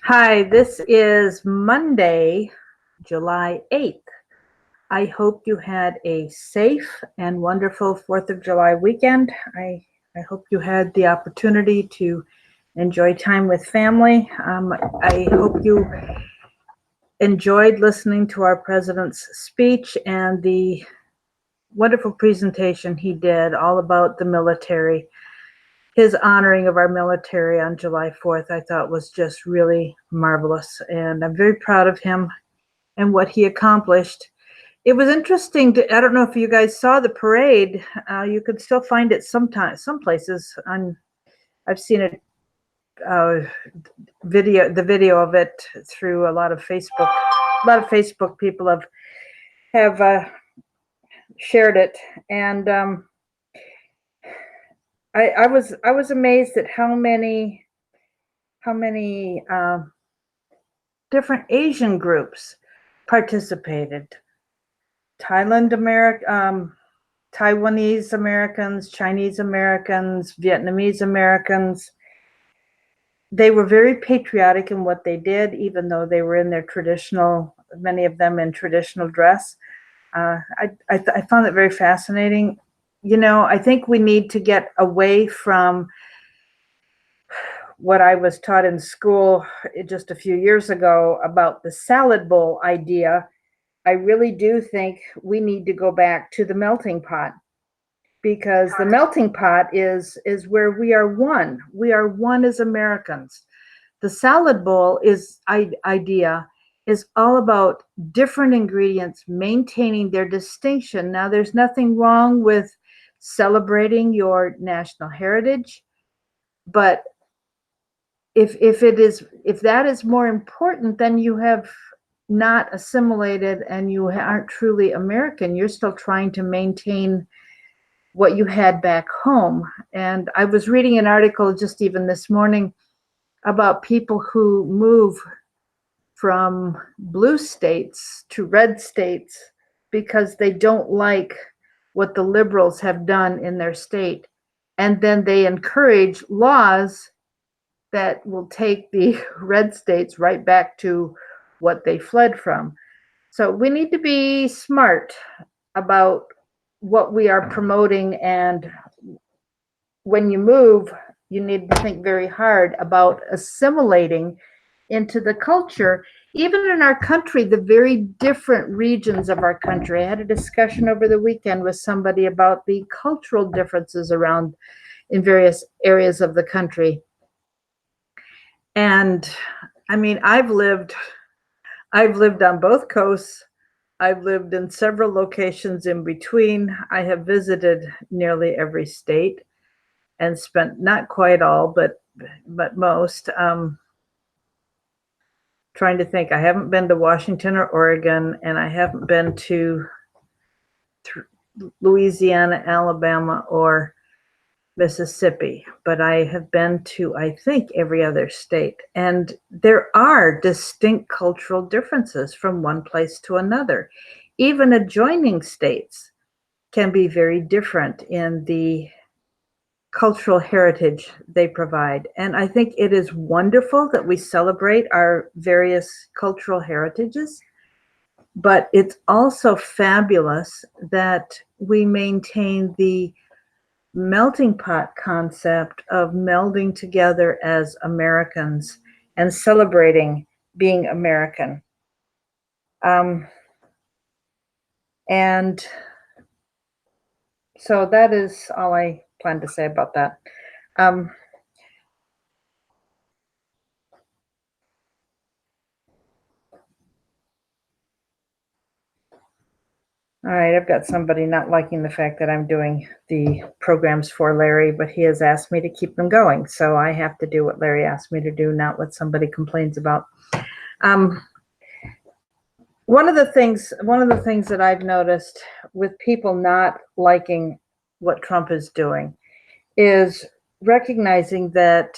Hi, this is Monday, July 8th. I hope you had a safe and wonderful 4th of July weekend. I hope you had the opportunity to enjoy time with family. I hope you enjoyed listening to our president's speech and the wonderful presentation he did all about the military. His honoring of our military on July 4th, I thought was just really marvelous. And I'm very proud of him and what he accomplished. It was interesting I don't know if you guys saw the parade. You could still find it sometimes, some places. I've seen it, the video of it through a lot of Facebook. A lot of Facebook people have shared it, and I was amazed at how many different Asian groups participated. Taiwanese Americans, Chinese Americans, Vietnamese Americans. They were very patriotic in what they did, even though they were in their traditional, many of them in traditional dress. I found it very fascinating. I think we need to get away from what I was taught in school just a few years ago about the salad bowl idea. I really do think we need to go back to the melting pot, because the melting pot is where we are one. We are one as Americans. The salad bowl idea is all about different ingredients maintaining their distinction. Now, there's nothing wrong with celebrating your national heritage, but if that is more important, then you have not assimilated and you aren't truly American. You're still trying to maintain what you had back home. And I was reading an article just even this morning about people who move from blue states to red states because they don't like what the liberals have done in their state. And then they encourage laws that will take the red states right back to what they fled from. So we need to be smart about what we are promoting, and when you move, you need to think very hard about assimilating into the culture. Even in our country, the very different regions of our country. I had a discussion over the weekend with somebody about the cultural differences around in various areas of the country. And I mean, I've lived on both coasts. I've lived in several locations in between. I have visited nearly every state and spent not quite all, but most. Trying to think, I haven't been to Washington or Oregon, and I haven't been to Louisiana, Alabama, or Mississippi, but I have been to, I think, every other state. And there are distinct cultural differences from one place to another. Even adjoining states can be very different in the cultural heritage they provide. And I think it is wonderful that we celebrate our various cultural heritages, but it's also fabulous that we maintain the melting pot concept of melding together as Americans and celebrating being American. And so that is all I plan to say about that. All right, I've got somebody not liking the fact that I'm doing the programs for Larry, but he has asked me to keep them going. So I have to do what Larry asked me to do, not what somebody complains about. One of the things that I've noticed with people not liking what Trump is doing is recognizing that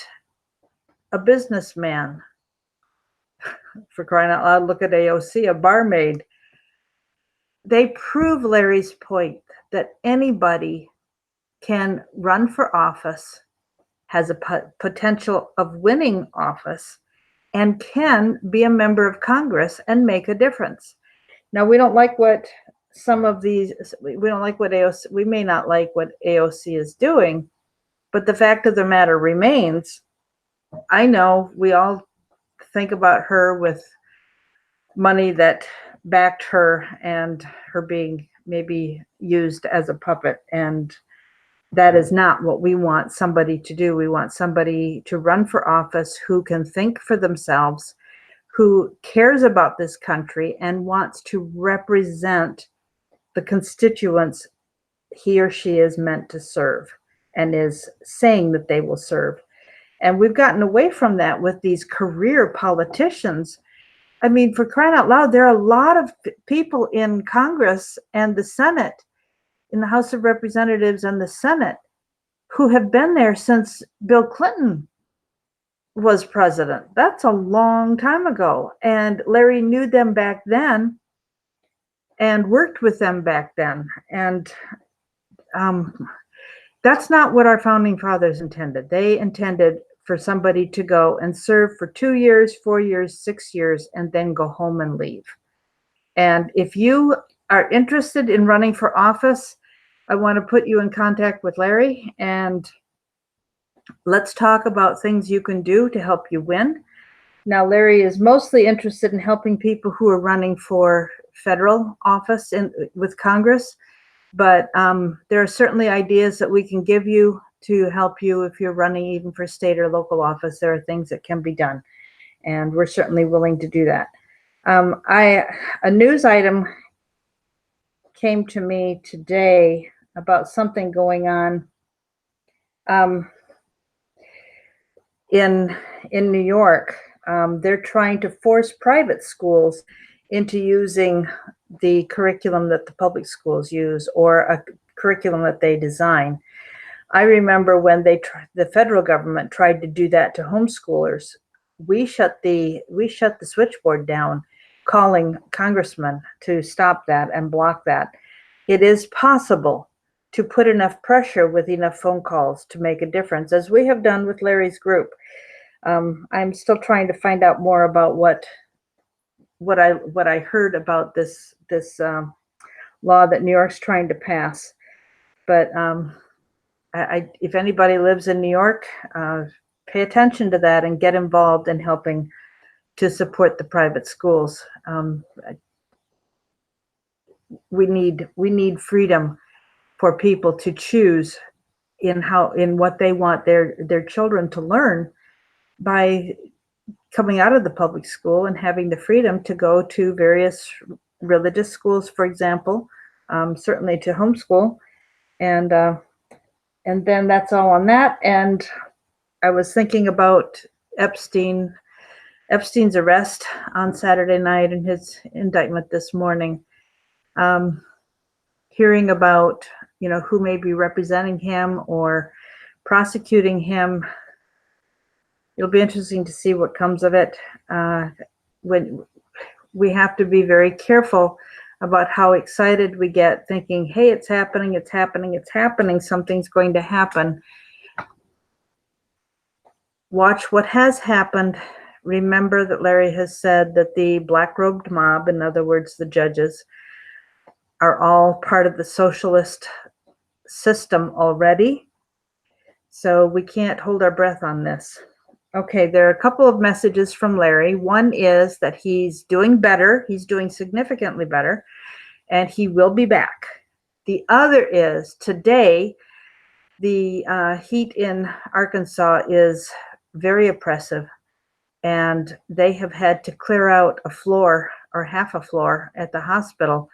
a businessman, for crying out loud, look at AOC, a barmaid, they prove Larry's point that anybody can run for office, has a potential of winning office, and can be a member of Congress and make a difference. Now, we don't like what some of these, we don't like what AOC, we may not like what AOC is doing, but the fact of the matter remains, I know we all think about her with money that backed her and her being maybe used as a puppet. And that is not what we want somebody to do. We want somebody to run for office who can think for themselves, who cares about this country and wants to represent the constituents he or she is meant to serve and is saying that they will serve. And we've gotten away from that with these career politicians. I mean, for crying out loud, there are a lot of people in Congress and the Senate, in the House of Representatives and the Senate, who have been there since Bill Clinton was president. That's a long time ago. And Larry knew them back then and worked with them back then. And that's not what our founding fathers intended. They intended for somebody to go and serve for 2 years, 4 years, 6 years, and then go home and leave. And if you are interested in running for office, I want to put you in contact with Larry, and let's talk about things you can do to help you win. Now, Larry is mostly interested in helping people who are running for federal office with Congress, but there are certainly ideas that we can give you to help you if you're running even for state or local office. There are things that can be done, and we're certainly willing to do that. A news item came to me today about something going on in New York. They're trying to force private schools into using the curriculum that the public schools use, or a curriculum that they design. I remember when the federal government tried to do that to homeschoolers. We shut the switchboard down, calling congressmen to stop that and block that. It is possible to put enough pressure with enough phone calls to make a difference, as we have done with Larry's group. I'm still trying to find out more about what I heard about this law that New York's trying to pass. But if anybody lives in New York, pay attention to that and get involved in helping to support the private schools. We need freedom for people to choose in what they want their children to learn by coming out of the public school and having the freedom to go to various religious schools, for example, certainly to homeschool, and then that's all on that. And I was thinking about Epstein's arrest on Saturday night and his indictment this morning. Hearing about who may be representing him or prosecuting him. It'll be interesting to see what comes of it. When we have to be very careful about how excited we get, thinking, hey, it's happening, it's happening, it's happening, something's going to happen. Watch what has happened. Remember that Larry has said that the black-robed mob, in other words, the judges, are all part of the socialist system already. So we can't hold our breath on this. Okay, there are a couple of messages from Larry. One is that he's doing better. He's doing significantly better, and he will be back. The other is today, the heat in Arkansas is very oppressive, and they have had to clear out a floor or half a floor at the hospital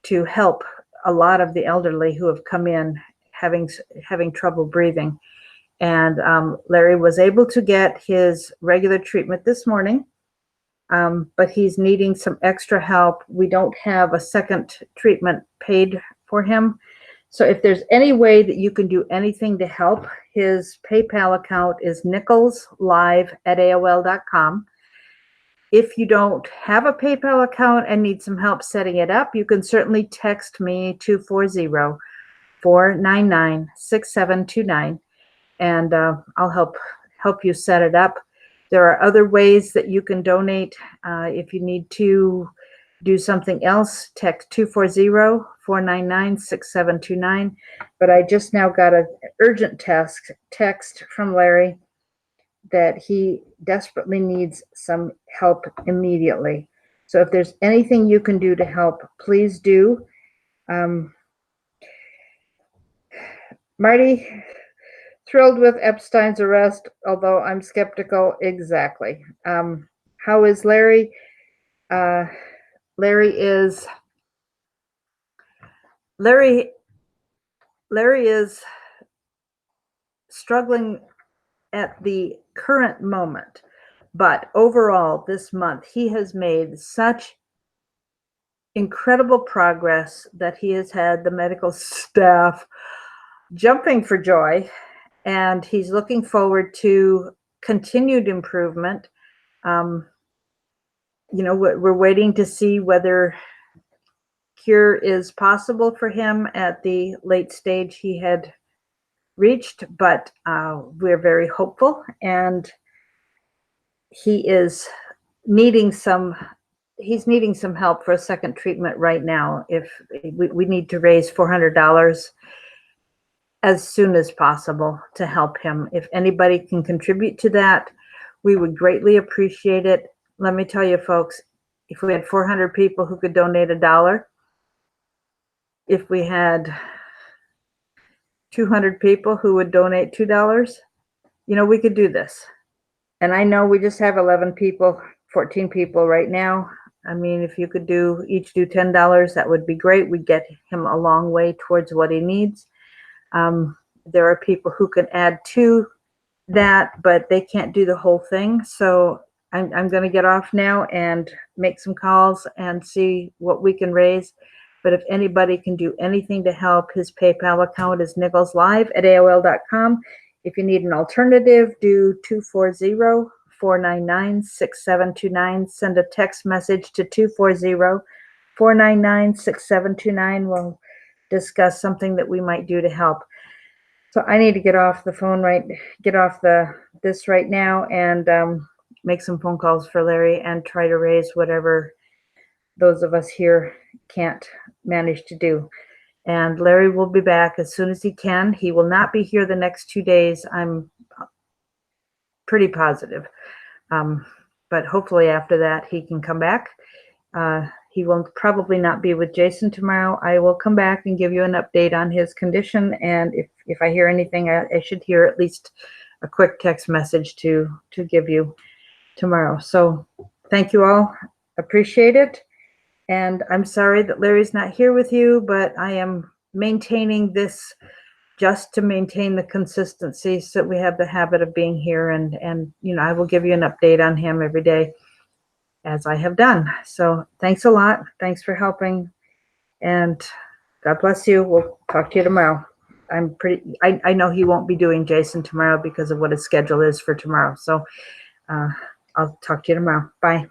to help a lot of the elderly who have come in having trouble breathing. And Larry was able to get his regular treatment this morning, but he's needing some extra help. We don't have a second treatment paid for him. So if there's any way that you can do anything to help, his PayPal account is nicholslive@aol.com. If you don't have a PayPal account and need some help setting it up, you can certainly text me 240-499-6729. And I'll help you set it up. There are other ways that you can donate. If you need to do something else, text 240-499-6729. But I just now got an urgent text from Larry that he desperately needs some help immediately. So if there's anything you can do to help, please do. Marty, thrilled with Epstein's arrest, although I'm skeptical. Exactly. How is Larry? Larry is struggling at the current moment, but overall this month he has made such incredible progress that he has had the medical staff jumping for joy, and he's looking forward to continued improvement. We're waiting to see whether cure is possible for him at the late stage he had reached, but we're very hopeful, and he is needing some help for a second treatment right now. If we need to raise $400 as soon as possible to help him. If anybody can contribute to that, we would greatly appreciate it. Let me tell you, folks, if we had 400 people who could donate $1, if we had 200 people who would donate $2, we could do this. And I know we just have 11 people, 14 people right now. I mean, if you could each do $10, that would be great. We'd get him a long way towards what he needs. There are people who can add to that, but they can't do the whole thing. So I'm going to get off now and make some calls and see what we can raise. But if anybody can do anything to help, his PayPal account is nicholslive@aol.com. If you need an alternative, do 240-499-6729. Send a text message to 240-499-6729. We'll discuss something that we might do to help. So I need to get off the phone this right now and make some phone calls for Larry and try to raise whatever those of us here can't manage to do. And Larry will be back as soon as he can. He will not be here the next 2 days. I'm pretty positive. But hopefully after that, he can come back. He will probably not be with Jason tomorrow. I will come back and give you an update on his condition. And if I hear anything, I should hear at least a quick text message to give you tomorrow. So thank you all. Appreciate it. And I'm sorry that Larry's not here with you, but I am maintaining this just to maintain the consistency so we have the habit of being here. And I will give you an update on him every day, as I have done. So thanks a lot. Thanks for helping. And God bless you. We'll talk to you tomorrow. I know he won't be doing Jason tomorrow because of what his schedule is for tomorrow. So I'll talk to you tomorrow. Bye.